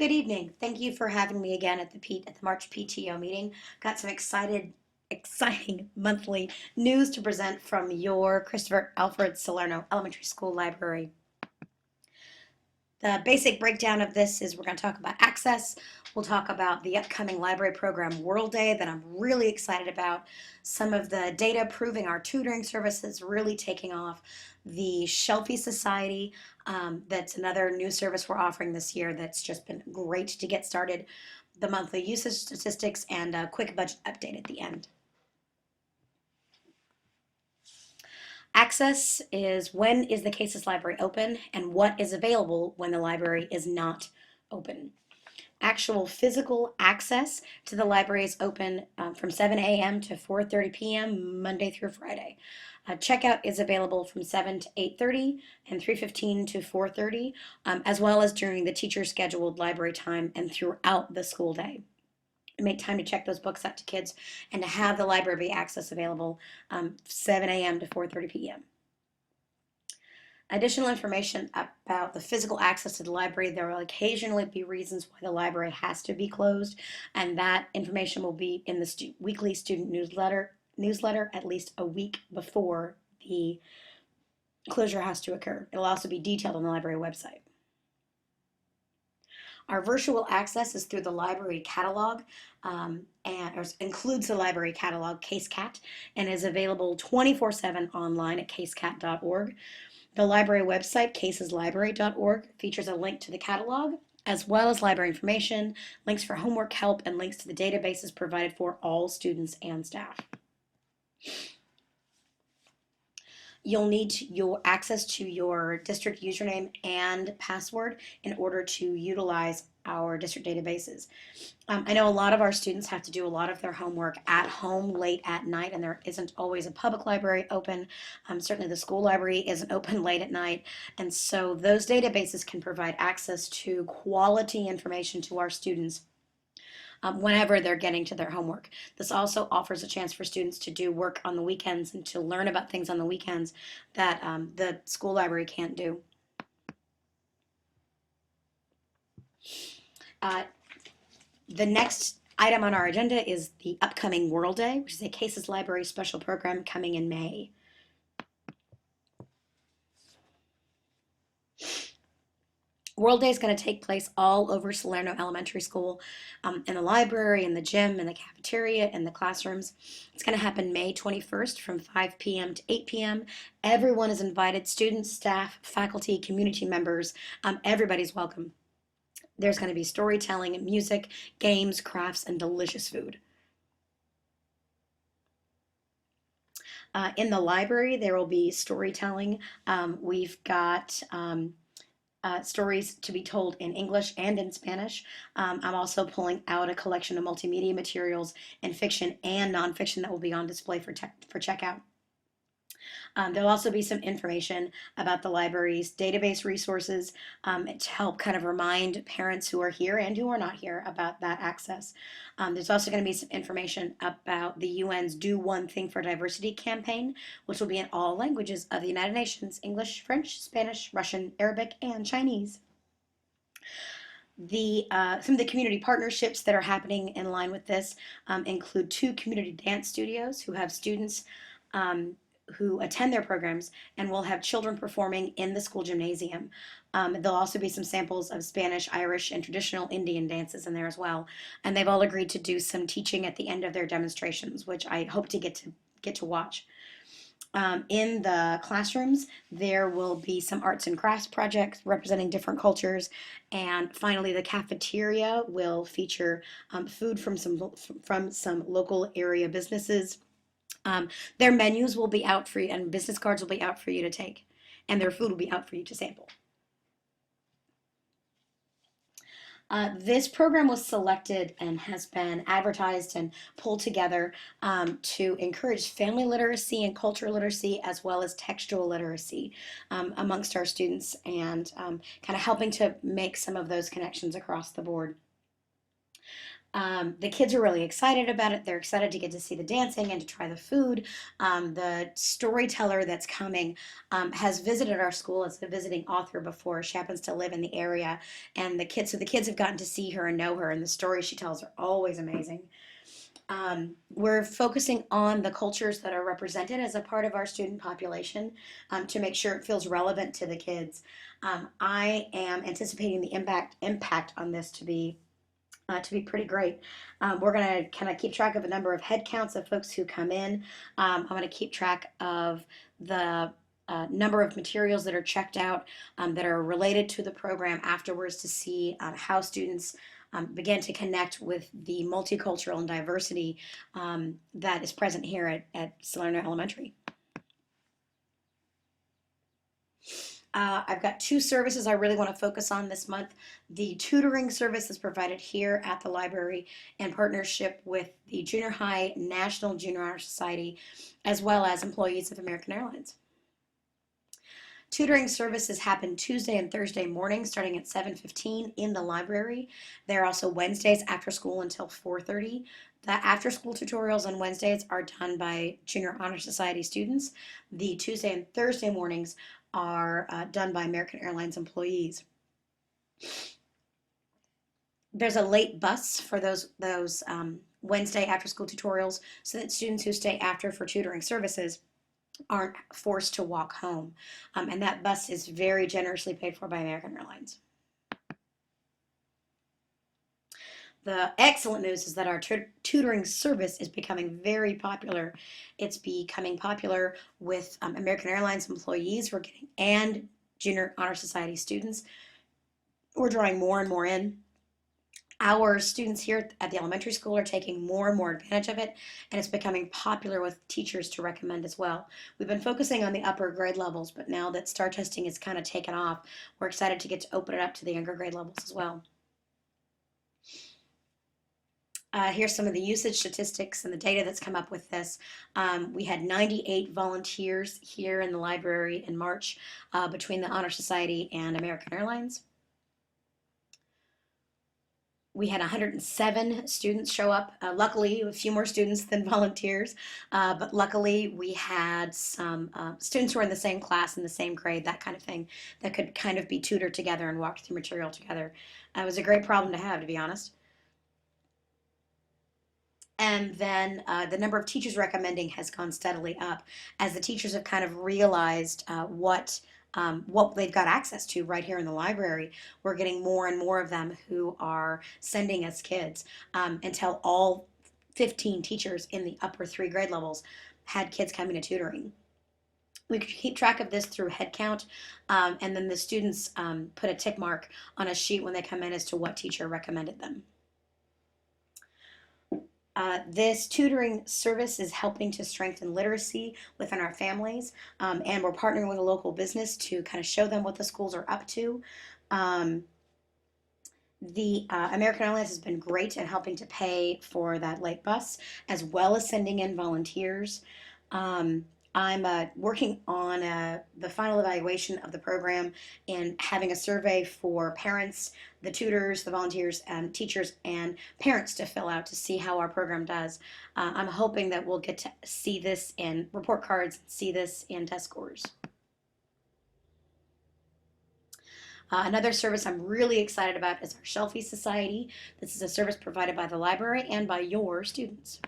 Good evening. Thank you for having me again at the March PTO meeting. Got some exciting monthly news to present from your Christopher Alfred Salerno Elementary School Library. The basic breakdown of this is we're going to talk about access. We'll talk about the upcoming library program World Day that I'm really excited about. Some of the data proving our tutoring services really taking off. The Shelfie Society, that's another new service we're offering this year that's just been great to get started. The monthly usage statistics and a quick budget update at the end. Access is when is the Cases Library open and what is available when the library is not open. Actual physical access to the library is open from 7 a.m. to 4:30 p.m. Monday through Friday. Checkout is available from 7 to 8:30 and 3:15 to 4:30, as well as during the teacher scheduled library time and throughout the school day. Make time to check those books out to kids and to have the library access available 7 a.m. to 4:30 p.m. Additional information about the physical access to the library. There will occasionally be reasons why the library has to be closed, and that information will be in the weekly student newsletter at least a week before the closure has to occur. It'll also be detailed on the library website. Our virtual access is through the library catalog and includes the library catalog, CaseCat, and is available 24/7 online at casecat.org. The library website, caseslibrary.org, features a link to the catalog, as well as library information, links for homework help, and links to the databases provided for all students and staff. You'll need your access to your district username and password in order to utilize our district databases. I know a lot of our students have to do a lot of their homework at home late at night, and there isn't always a public library open. Certainly the school library isn't open late at night, and so those databases can provide access to quality information to our students whenever they're getting to their homework. This also offers a chance for students to do work on the weekends and to learn about things on the weekends that the school library can't do. The next item on our agenda is the upcoming World Day, which is a Cases Library special program coming in May. World Day is going to take place all over Salerno Elementary School, in the library, in the gym, in the cafeteria, in the classrooms. It's going to happen May 21st from 5 p.m. to 8 p.m. Everyone is invited, students, staff, faculty, community members, everybody's welcome. There's going to be storytelling, music, games, crafts, and delicious food. In the library, there will be storytelling. We've got stories to be told in English and in Spanish. I'm also pulling out a collection of multimedia materials in fiction and nonfiction that will be on display for checkout. There'll also be some information about the library's database resources to help kind of remind parents who are here and who are not here about that access. There's also going to be some information about the UN's Do One Thing for Diversity campaign, which will be in all languages of the United Nations: English, French, Spanish, Russian, Arabic, and Chinese. Some of the community partnerships that are happening in line with this include 2 community dance studios who have students who attend their programs, and will have children performing in the school gymnasium. There'll also be some samples of Spanish, Irish, and traditional Indian dances in there as well. And they've all agreed to do some teaching at the end of their demonstrations, which I hope to get to watch. In the classrooms, there will be some arts and crafts projects representing different cultures, and finally, the cafeteria will feature food from some local area businesses. Their menus will be out for you, and business cards will be out for you to take, and their food will be out for you to sample. This program was selected and has been advertised and pulled together to encourage family literacy and cultural literacy, as well as textual literacy amongst our students, and kind of helping to make some of those connections across the board. The kids are really excited about it. They're excited to get to see the dancing and to try the food. The storyteller that's coming has visited our school as a visiting author before. She happens to live in the area, and the kids have gotten to see her and know her, and the stories she tells are always amazing. We're focusing on the cultures that are represented as a part of our student population to make sure it feels relevant to the kids. I am anticipating the impact on this to be pretty great. We're going to kind of keep track of a number of head counts of folks who come in. I'm going to keep track of the number of materials that are checked out that are related to the program afterwards to see how students begin to connect with the multicultural and diversity that is present here at Salerno Elementary. I've got two services I really want to focus on this month. The tutoring service is provided here at the library in partnership with the Junior High National Junior Honor Society, as well as employees of American Airlines. Tutoring services happen Tuesday and Thursday mornings starting at 7:15 in the library. They're also Wednesdays after school until 4:30. The after school tutorials on Wednesdays are done by Junior Honor Society students. The Tuesday and Thursday mornings are done by American Airlines employees. There's a late bus for those Wednesday after school tutorials so that students who stay after for tutoring services aren't forced to walk home. And that bus is very generously paid for by American Airlines. The excellent news is that our tutoring service is becoming very popular. It's becoming popular with American Airlines employees and Junior Honor Society students. We're drawing more and more in. Our students here at the elementary school are taking more and more advantage of it, and it's becoming popular with teachers to recommend as well. We've been focusing on the upper grade levels, but now that STAR testing is kind of taken off, we're excited to get to open it up to the younger grade levels as well. Here's some of the usage statistics and the data that's come up with this. We had 98 volunteers here in the library in March between the Honor Society and American Airlines. We had 107 students show up. Luckily, a few more students than volunteers, but luckily we had some students who were in the same class, in the same grade, that kind of thing, that could kind of be tutored together and walked through material together. It was a great problem to have, to be honest. And then the number of teachers recommending has gone steadily up as the teachers have kind of realized what they've got access to right here in the library. We're getting more and more of them who are sending us kids until all 15 teachers in the upper 3 grade levels had kids coming to tutoring. We could keep track of this through head count, and then the students put a tick mark on a sheet when they come in as to what teacher recommended them. This tutoring service is helping to strengthen literacy within our families, and we're partnering with a local business to kind of show them what the schools are up to. The American Airlines has been great at helping to pay for that late bus, as well as sending in volunteers. I'm working on the final evaluation of the program and having a survey for parents, the tutors, the volunteers, and teachers, and parents to fill out to see how our program does. I'm hoping that we'll get to see this in report cards, see this in test scores. Another service I'm really excited about is our Shelfie Society. This is a service provided by the library and by your students.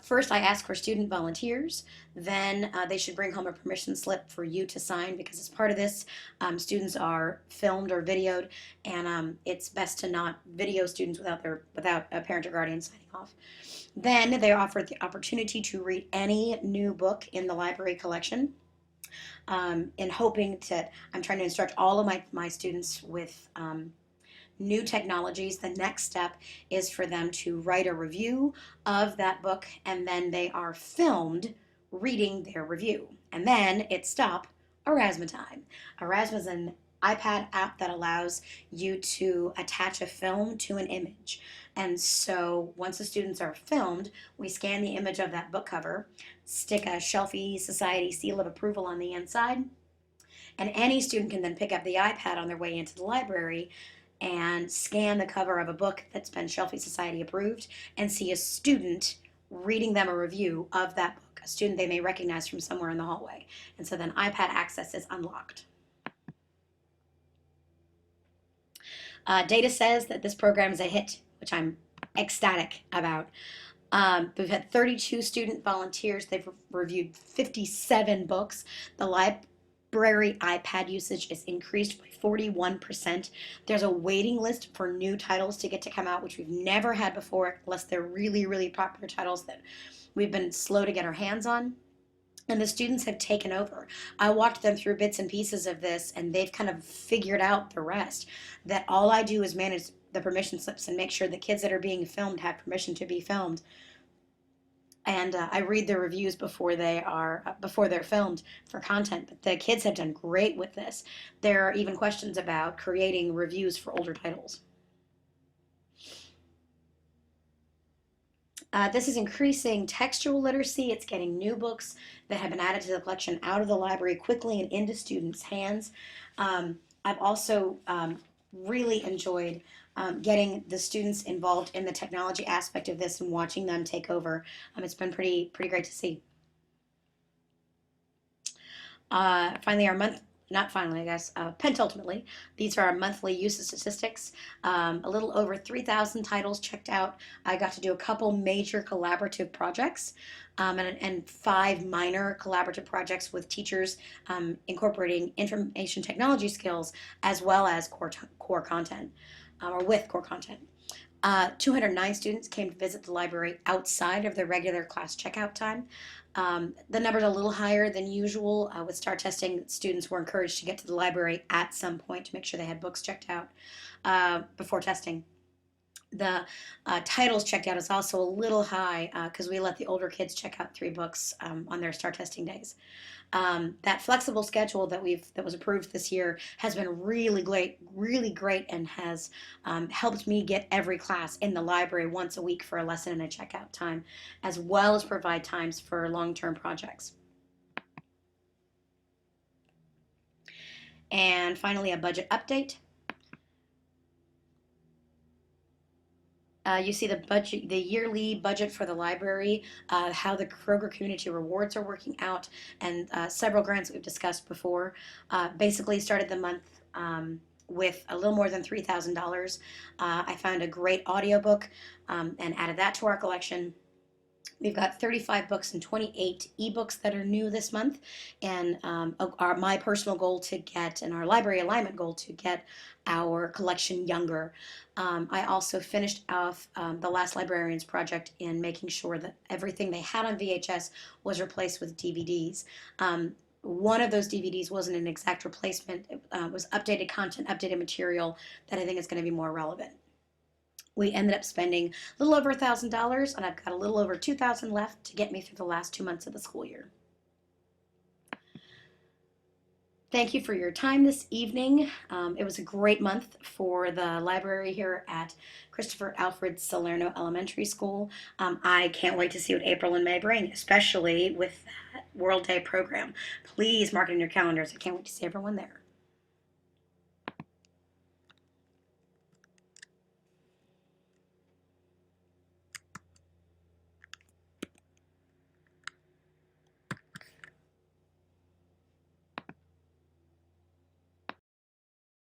First, I ask for student volunteers. Then they should bring home a permission slip for you to sign because as part of this, students are filmed or videoed, and it's best to not video students without a parent or guardian signing off. Then they offer the opportunity to read any new book in the library collection. I'm trying to instruct all of my students with new technologies. The next step is for them to write a review of that book, and then they are filmed reading their review. And then it's stop Aurasma time. Aurasma is an iPad app that allows you to attach a film to an image. And so once the students are filmed, we scan the image of that book cover, stick a Shelfie Society seal of approval on the inside, and any student can then pick up the iPad on their way into the library, and scan the cover of a book that's been Shelfie Society approved and see a student reading them a review of that book, a student they may recognize from somewhere in the hallway. And so then iPad access is unlocked. Data says that this program is a hit, which I'm ecstatic about. We've had 32 student volunteers. They've reviewed 57 books. The library iPad usage is increased by 41%. There's a waiting list for new titles to get to come out, which we've never had before, unless they're really, really popular titles that we've been slow to get our hands on. And the students have taken over. I walked them through bits and pieces of this, and they've kind of figured out the rest. That all I do is manage the permission slips and make sure the kids that are being filmed have permission to be filmed. And I read the reviews before they're filmed for content. But the kids have done great with this. There are even questions about creating reviews for older titles. This is increasing textual literacy. It's getting new books that have been added to the collection out of the library quickly and into students' hands. I've also really enjoyed getting the students involved in the technology aspect of this and watching them take over. It's been pretty great to see. Finally, not finally, I guess, pentultimately, these are our monthly usage statistics. A little over 3,000 titles checked out. I got to do a couple major collaborative projects and 5 minor collaborative projects with teachers incorporating information technology skills as well as core content, or with core content. 209 students came to visit the library outside of their regular class checkout time. The number's a little higher than usual. With STAR testing, students were encouraged to get to the library at some point to make sure they had books checked out before testing. The titles checked out is also a little high because we let the older kids check out 3 books on their STAR testing days. That flexible schedule that was approved this year has been really great, and has helped me get every class in the library once a week for a lesson and a checkout time, as well as provide times for long-term projects. And finally, a budget update. You see the budget, the yearly budget for the library, how the Kroger Community Rewards are working out, and several grants we've discussed before. Basically started the month with a little more than $3,000. I found a great audiobook and added that to our collection. We've got 35 books and 28 ebooks that are new this month, and my personal goal to get, and our library alignment goal to get our collection younger. I also finished off the last librarians project in making sure that everything they had on VHS was replaced with DVDs. One of those DVDs wasn't an exact replacement. It was updated content, updated material that I think is going to be more relevant. We ended up spending a little over $1,000, and I've got a little over $2,000 left to get me through the last 2 months of the school year. Thank you for your time this evening. It was a great month for the library here at Christopher Alfred Salerno Elementary School. I can't wait to see what April and May bring, especially with that World Day program. Please mark it in your calendars. I can't wait to see everyone there.